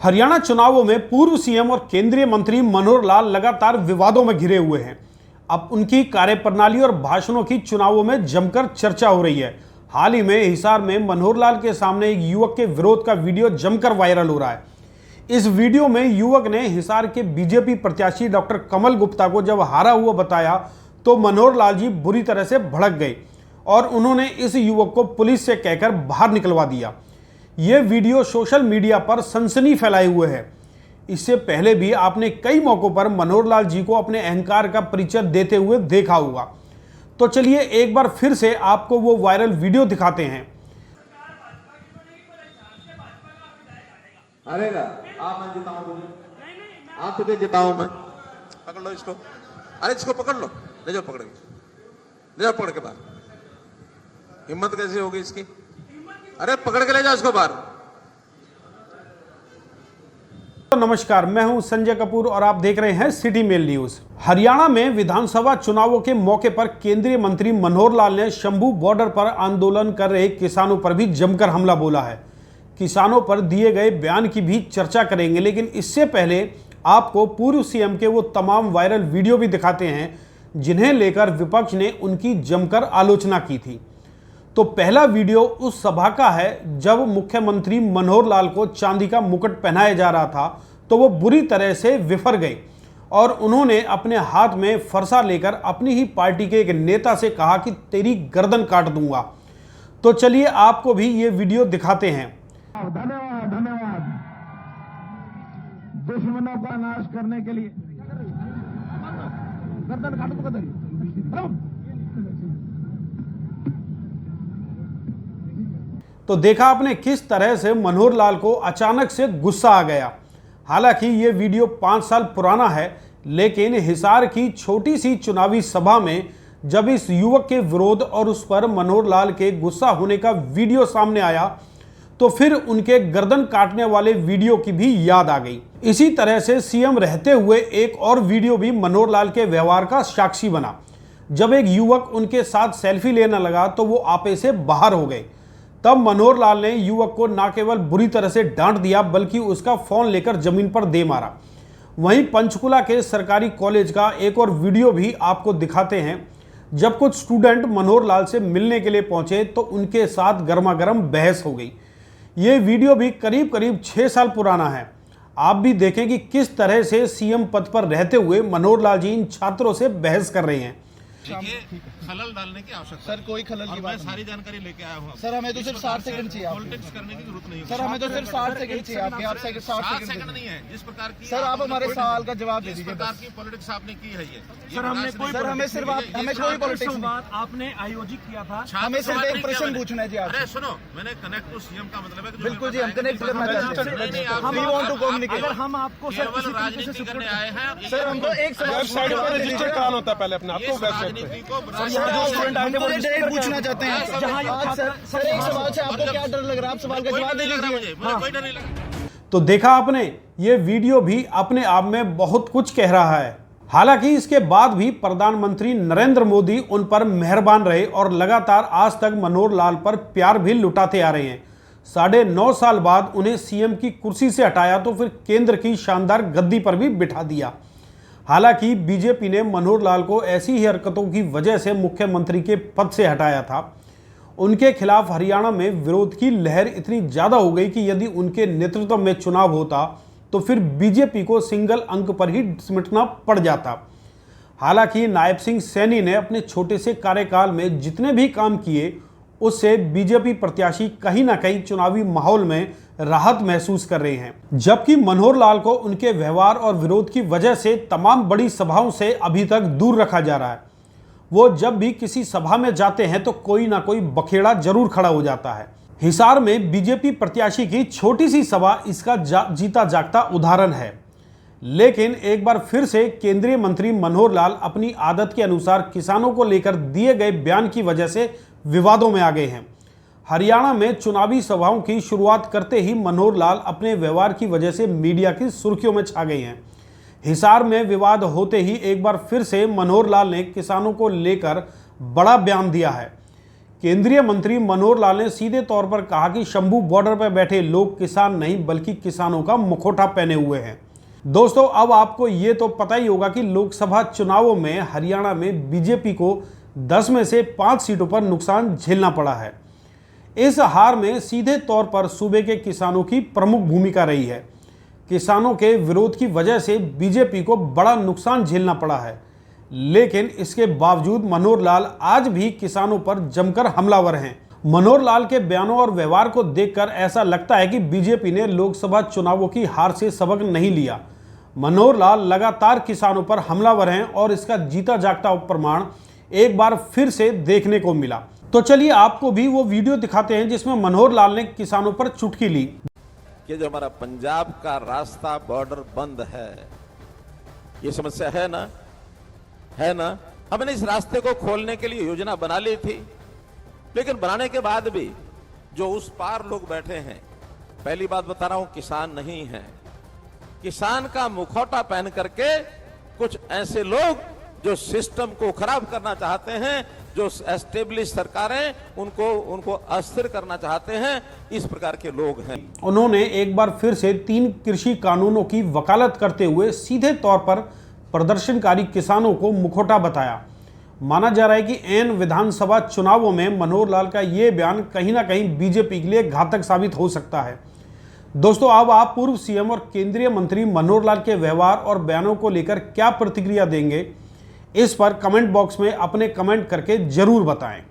हरियाणा चुनावों में पूर्व सीएम और केंद्रीय मंत्री मनोहर लाल लगातार विवादों में घिरे हुए हैं। अब उनकी कार्यप्रणाली और भाषणों की चुनावों में जमकर चर्चा हो रही है। हाल ही में हिसार में मनोहर लाल के सामने एक युवक के विरोध का वीडियो जमकर वायरल हो रहा है। इस वीडियो में युवक ने हिसार के बीजेपी प्रत्याशी डॉक्टर कमल गुप्ता को जब हारा हुआ बताया तो मनोहर लाल जी बुरी तरह से भड़क गए और उन्होंने इस युवक को पुलिस से कहकर बाहर निकलवा दिया। ये वीडियो सोशल मीडिया पर सनसनी फैलाए हुए है। इससे पहले भी आपने कई मौकों पर मनोहर लाल जी को अपने अहंकार का परिचय देते हुए देखा होगा। तो चलिए एक बार फिर से आपको वो वायरल वीडियो दिखाते हैं। अरे आप जिताऊं तुझे, आप तुझे जिताऊं मैं। पकड़ लो इसको, अरे इसको पकड़ लो, ले जाओ पकड़ के, ले जाओ पकड़ के बाहर। हिम्मत कैसे होगी इसकी? अरे पकड़ के ले जाओ इसको बाहर। नमस्कार, मैं हूं संजय कपूर और आप देख रहे हैं सिटी मेल न्यूज। हरियाणा में विधानसभा चुनावों के मौके पर केंद्रीय मंत्री मनोहर लाल ने शंभू बॉर्डर पर आंदोलन कर रहे किसानों पर भी जमकर हमला बोला है। किसानों पर दिए गए बयान की भी चर्चा करेंगे, लेकिन इससे पहले आपको पूर्व सीएम के वो तमाम वायरल वीडियो भी दिखाते हैं जिन्हें लेकर विपक्ष ने उनकी जमकर आलोचना की थी। तो पहला वीडियो उस सभा का है जब मुख्यमंत्री मनोहर लाल को चांदी का मुकुट पहनाया जा रहा था तो वो बुरी तरह से विफर गए और उन्होंने अपने हाथ में फरसा लेकर अपनी ही पार्टी के एक नेता से कहा कि तेरी गर्दन काट दूंगा। तो चलिए आपको भी ये वीडियो दिखाते हैं। धन्यवाद धन्यवाद। दुश्मनों का नाश करने के लिए गर्दन काटो तो तो देखा आपने किस तरह से मनोहर लाल को अचानक से गुस्सा आ गया। हालांकि ये वीडियो 5 साल पुराना है, लेकिन हिसार की छोटी सी चुनावी सभा में जब इस युवक के विरोध और उस पर मनोहर लाल के गुस्सा होने का वीडियो सामने आया तो फिर उनके गर्दन काटने वाले वीडियो की भी याद आ गई। इसी तरह से सीएम रहते हुए एक और वीडियो भी मनोहर लाल के व्यवहार का साक्षी बना। जब एक युवक उनके साथ सेल्फी लेने लगा तो वो आपे से बाहर हो गए। तब मनोहर लाल ने युवक को न केवल बुरी तरह से डांट दिया बल्कि उसका फोन लेकर जमीन पर दे मारा। वहीं पंचकुला के सरकारी कॉलेज का एक और वीडियो भी आपको दिखाते हैं जब कुछ स्टूडेंट मनोहर लाल से मिलने के लिए पहुंचे तो उनके साथ गर्मागर्म बहस हो गई। ये वीडियो भी करीब करीब 6 साल पुराना है। आप भी देखें कि किस तरह से सीएम पद पर रहते हुए मनोहर लाल जी इन छात्रों से बहस कर रहे हैं। देखिए, खलल डालने की आवश्यकता सर, कोई खलल की बात मैं सारी जानकारी लेके आया हूँ। सर, हमें तो सिर्फ 60 सेकंड चाहिए। पॉलिटिक्स करने की जरूरत नहीं है। सर, हमें तो सिर्फ 60 सेकंड चाहिए आपके। आप 60 सेकंड नहीं है। जिस प्रकार की सर, आप हमारे सवाल का जवाब दे दीजिए। प्रकार की पॉलिटिक्स आपने की है ये सर, हमें सिर्फ हमें कोई पॉलिटिक्स आपने आयोजित किया था। हमें सिर्फ एक प्रश्न पूछना है जी आप। अरे सुनो, मैंने कनेक्ट टू सीएम का मतलब है बिल्कुल जी, हम कनेक्ट करना चाहते हैं। हम वांट टू कम्युनिकेट। अगर हम आपको केवल राजनीति करने आए हैं। सर, हमको एक सवाल रजिस्टर कराना होता है पहले अपने आपको राजनीति को पूछना चाहते हैं। सर, एक सवाल से आपको क्या डर लग रहा है? आप सवाल का जवाब दे दीजिए। कोई डर नहीं लगा। तो देखा आपने, ये वीडियो भी अपने आप में बहुत कुछ कह रहा है। हालांकि इसके बाद भी प्रधानमंत्री नरेंद्र मोदी उन पर मेहरबान रहे और लगातार आज तक मनोहर लाल पर प्यार भी लुटाते आ रहे हैं। 9.5 साल बाद उन्हें सीएम की कुर्सी से हटाया तो फिर केंद्र की शानदार गद्दी पर भी बिठा दिया। हालांकि बीजेपी ने मनोहर लाल को ऐसी ही हरकतों की वजह से मुख्यमंत्री के पद से हटाया था। उनके खिलाफ हरियाणा में विरोध की लहर इतनी ज़्यादा हो गई कि यदि उनके नेतृत्व में चुनाव होता तो फिर बीजेपी को सिंगल अंक पर ही सिमटना पड़ जाता। हालांकि नायब सिंह सैनी ने अपने छोटे से कार्यकाल में जितने भी काम किए उससे बीजेपी प्रत्याशी कहीं ना कहीं चुनावी माहौल में राहत महसूस कर रहे हैं। जबकि मनोहर लाल को उनके व्यवहार और विरोध की वजह से तमाम बड़ी सभाओं से अभी तक दूर रखा जा रहा है। वो जब भी किसी सभा में जाते हैं तो कोई ना कोई बखेड़ा जरूर खड़ा हो जाता है। हिसार में बीजेपी प्रत्याशी की छोटी सी सभा इसका जीता जागता उदाहरण है। लेकिन एक बार फिर से केंद्रीय मंत्री मनोहर लाल अपनी आदत के अनुसार किसानों को लेकर दिए गए बयान की वजह से विवादों में आ गए हैं। हरियाणा में चुनावी सभाओं की शुरुआत करते ही मनोहर लाल अपने व्यवहार की वजह से मीडिया की सुर्खियों में छा गए हैं। हिसार में विवाद होते ही एक बार फिर से मनोहर लाल ने किसानों को लेकर बड़ा बयान दिया है। केंद्रीय मंत्री मनोहर लाल ने सीधे तौर पर कहा कि शंभू बॉर्डर पर बैठे लोग किसान नहीं बल्कि किसानों का मुखौटा पहने हुए हैं। दोस्तों, अब आपको ये तो पता ही होगा कि लोकसभा चुनावों में हरियाणा में बीजेपी को 10 में से 5 सीटों पर नुकसान झेलना पड़ा है। इस हार में सीधे तौर पर सूबे के किसानों की प्रमुख भूमिका रही है। किसानों के विरोध की वजह से बीजेपी को बड़ा नुकसान झेलना पड़ा है, लेकिन इसके बावजूद मनोहर लाल आज भी किसानों पर जमकर हमलावर हैं। मनोहर लाल के बयानों और व्यवहार को देखकर ऐसा लगता है कि बीजेपी ने लोकसभा चुनावों की हार से सबक नहीं लिया। मनोहर लाल लगातार किसानों पर हमलावर हैं और इसका जीता जागता प्रमाण एक बार फिर से देखने को मिला। तो चलिए आपको भी वो वीडियो दिखाते हैं जिसमें मनोहर लाल ने किसानों पर चुटकी ली। कि जो हमारा पंजाब का रास्ता बॉर्डर बंद है, ये समस्या है ना, है ना। हमने इस रास्ते को खोलने के लिए योजना बना ली थी, लेकिन बनाने के बाद भी जो उस पार लोग बैठे हैं, पहली बात बता रहा हूं, किसान नहीं है। किसान का मुखौटा पहन करके कुछ ऐसे लोग जो सिस्टम को खराब करना चाहते हैं, जो एस्टेब्लिश सरकारें उनको अस्थिर करना चाहते हैं, इस प्रकार के लोग हैं। उन्होंने एक बार फिर से 3 कृषि कानूनों की वकालत करते हुए सीधे तौर पर प्रदर्शनकारी किसानों को मुखौटा बताया। माना जा रहा है कि एन विधानसभा चुनावों में मनोहर लाल का ये बयान कहीं ना कहीं बीजेपी के लिए घातक साबित हो सकता है। दोस्तों, अब आप पूर्व सीएम और केंद्रीय मंत्री मनोहर लाल के व्यवहार और बयानों को लेकर क्या प्रतिक्रिया देंगे, इस पर कमेंट बॉक्स में अपने कमेंट करके जरूर बताएं।